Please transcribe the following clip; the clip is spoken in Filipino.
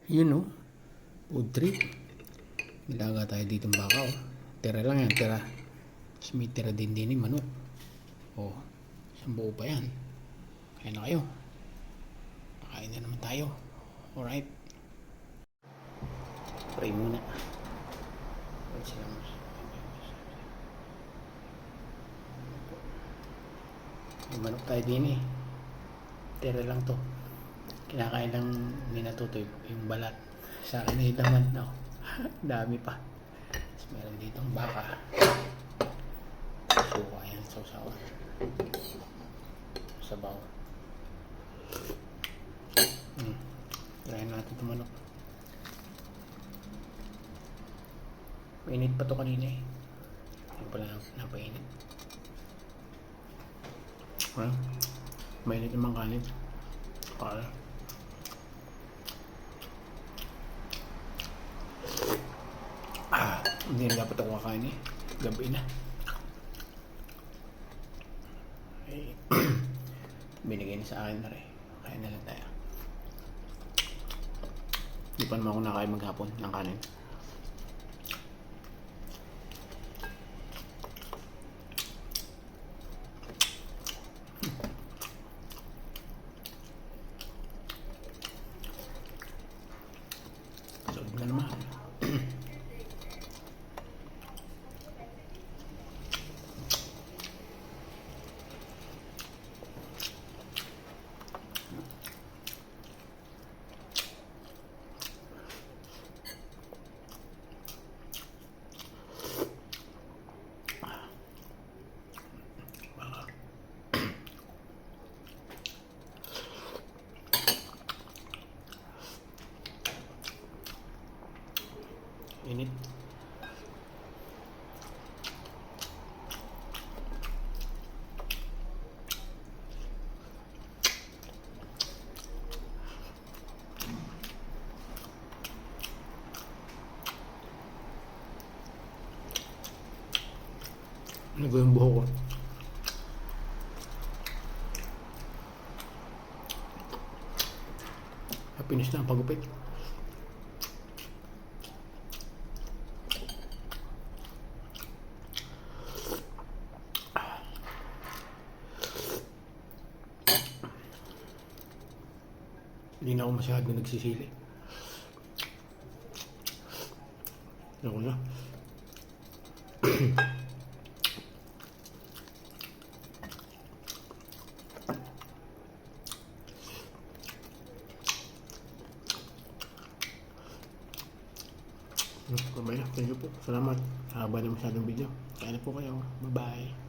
Yun no, food trip. Nilaga tayo dito ng baka oh. Tira lang yan, tira. Tapos may tira din yung manok. Oh, isang buo pa yan. Kaya na kayo. Nakain na naman tayo. Alright. Pray muna. May manok tayo din eh. Tira lang to. Kinakain lang ni Natutoy yung balat. Sa akin ay laman na. Dami pa. Tapos meron ditong baka. Suka yan. Sausawa. Sabaw. Tirahin natin itong manok. Mainit pa to kanina eh. Hindi pala napainit. Mainit naman kanin. Para. Hindi na dapat ako kakain eh. Gabi na. Ay, binigay na sa akin na rin. Kain na lang tayo. Hindi pa naman ako nakain maghapon ng kanin. Solid na naman. Init. Ano ba yung buhok ko? Finish na ang pagupit. Hindi na ako masyado nagsisili. Ako na. Thank you po. Salamat. Haba na masyadong video. Kaya na po kayo. Bye-bye.